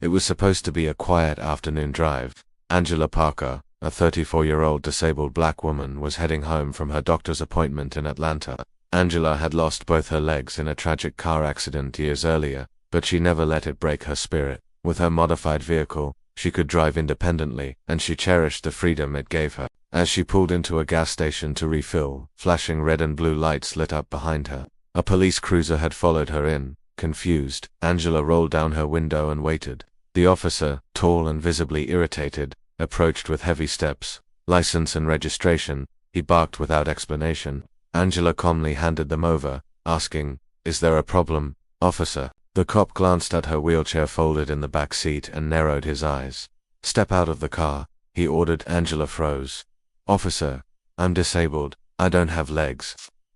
It was supposed to be a quiet afternoon drive. Angela Parker, a 34-year-old disabled black woman, was heading home from her doctor's appointment in Atlanta. Angela had lost both her legs in a tragic car accident years earlier, but she never let it break her spirit. With her modified vehicle, she could drive independently, and she cherished the freedom it gave her. As she pulled into a gas station to refill, flashing red and blue lights lit up behind her. A police cruiser had followed her in. Confused, Angela rolled down her window and waited. The officer, tall and visibly irritated, approached with heavy steps. "License and registration," he barked without explanation. Angela calmly handed them over, asking, "Is there a problem, officer?" The cop glanced at her wheelchair folded in the back seat and narrowed his eyes. "Step out of the car," he ordered. Angela froze. "Officer, I'm disabled. I don't have legs.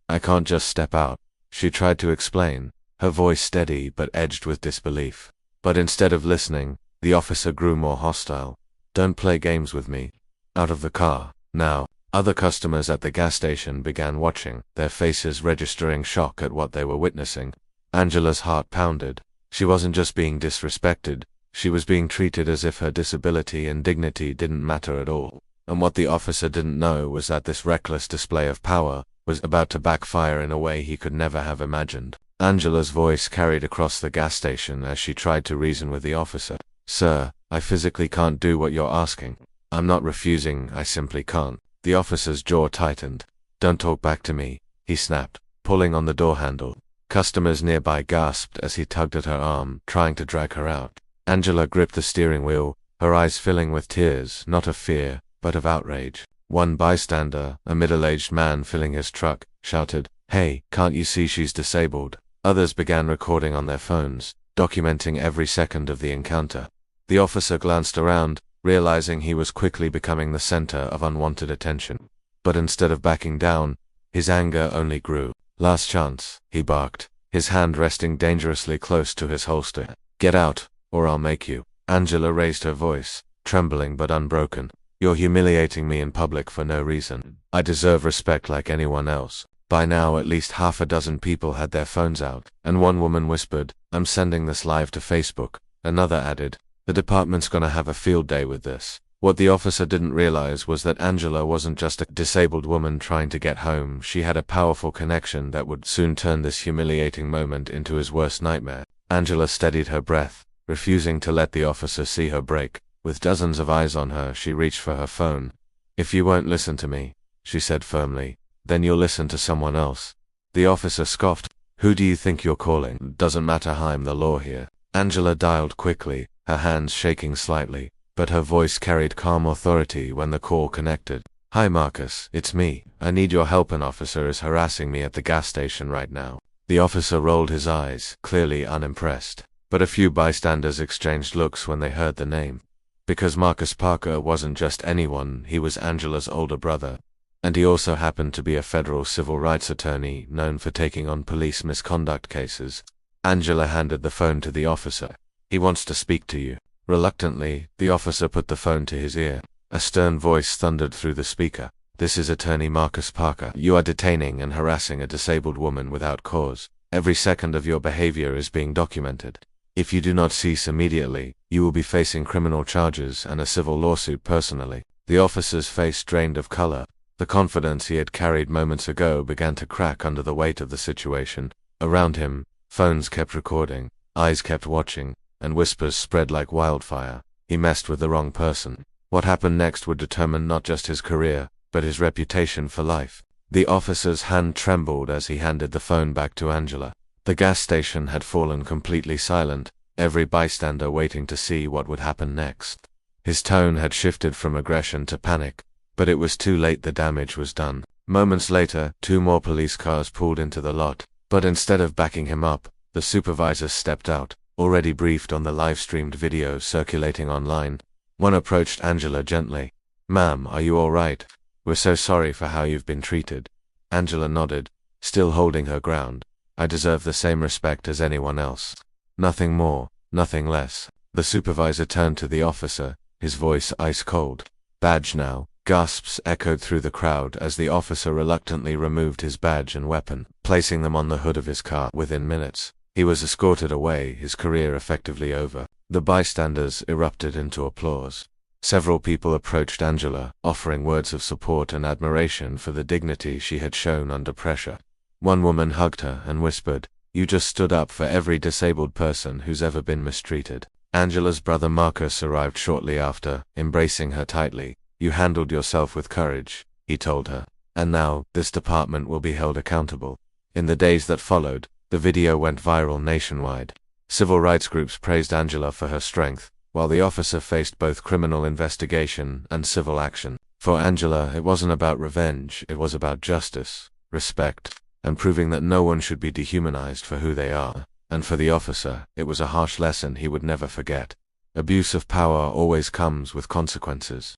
I can't just step out." She tried to explain, her voice steady but edged with disbelief. But instead of listening, the officer grew more hostile. "Don't play games with me. Out of the car, now." Other customers at the gas station began watching, their faces registering shock at what they were witnessing. Angela's heart pounded. She wasn't just being disrespected, she was being treated as if her disability and dignity didn't matter at all. And what the officer didn't know was that this reckless display of power was about to backfire in a way he could never have imagined. Angela's voice carried across the gas station as she tried to reason with the officer. "Sir, I physically can't do what you're asking. I'm not refusing, I simply can't." The officer's jaw tightened. "Don't talk back to me," he snapped, pulling on the door handle. Customers nearby gasped as he tugged at her arm, trying to drag her out. Angela gripped the steering wheel, her eyes filling with tears, not of fear, but of outrage. One bystander, a middle-aged man filling his truck, shouted, "Hey, can't you see she's disabled?" Others began recording on their phones, documenting every second of the encounter. The officer glanced around, realizing he was quickly becoming the center of unwanted attention. But instead of backing down, his anger only grew. "Last chance," he barked, his hand resting dangerously close to his holster. "Get out, or I'll make you." Angela raised her voice, trembling but unbroken. "You're humiliating me in public for no reason. I deserve respect like anyone else." By now at least half a dozen people had their phones out, and one woman whispered, "I'm sending this live to Facebook." Another added, "The department's gonna have a field day with this." What the officer didn't realize was that Angela wasn't just a disabled woman trying to get home. She had a powerful connection that would soon turn this humiliating moment into his worst nightmare. Angela steadied her breath, refusing to let the officer see her break. With dozens of eyes on her, she reached for her phone. "If you won't listen to me," she said firmly, "then you'll listen to someone else." The officer scoffed. "Who do you think you're calling? Doesn't matter, I'm the law here." Angela dialed quickly, her hands shaking slightly, but her voice carried calm authority when the call connected. "Hi Marcus, it's me. I need your help. An officer is harassing me at the gas station right now." The officer rolled his eyes, clearly unimpressed, but a few bystanders exchanged looks when they heard the name. Because Marcus Parker wasn't just anyone, he was Angela's older brother. And he also happened to be a federal civil rights attorney known for taking on police misconduct cases. Angela handed the phone to the officer. "He wants to speak to you." Reluctantly, the officer put the phone to his ear. A stern voice thundered through the speaker. "This is Attorney Marcus Parker. You are detaining and harassing a disabled woman without cause. Every second of your behavior is being documented. If you do not cease immediately, you will be facing criminal charges and a civil lawsuit personally." The officer's face drained of color. The confidence he had carried moments ago began to crack under the weight of the situation. Around him, phones kept recording, eyes kept watching, and whispers spread like wildfire. He messed with the wrong person. What happened next would determine not just his career, but his reputation for life. The officer's hand trembled as he handed the phone back to Angela. The gas station had fallen completely silent, every bystander waiting to see what would happen next. His tone had shifted from aggression to panic, but it was too late. The damage was done. Moments later, 2 more police cars pulled into the lot, but instead of backing him up, the supervisor stepped out, already briefed on the live-streamed video circulating online. One approached Angela gently. "Ma'am, are you all right? We're so sorry for how you've been treated." Angela nodded, still holding her ground. "I deserve the same respect as anyone else. Nothing more, nothing less." The supervisor turned to the officer, his voice ice-cold. "Badge now." Gasps echoed through the crowd as the officer reluctantly removed his badge and weapon, placing them on the hood of his car. Within minutes, He was escorted away, his career effectively over. The bystanders erupted into applause. Several people approached Angela, offering words of support and admiration for the dignity she had shown under pressure. One woman hugged her and whispered, "You just stood up for every disabled person who's ever been mistreated." Angela's brother Marcus arrived shortly after, embracing her tightly. "You handled yourself with courage," he told her. "And now, this department will be held accountable." In the days that followed, the video went viral nationwide. Civil rights groups praised Angela for her strength, while the officer faced both criminal investigation and civil action. For Angela, it wasn't about revenge, it was about justice, respect, and proving that no one should be dehumanized for who they are. And for the officer, it was a harsh lesson he would never forget. Abuse of power always comes with consequences.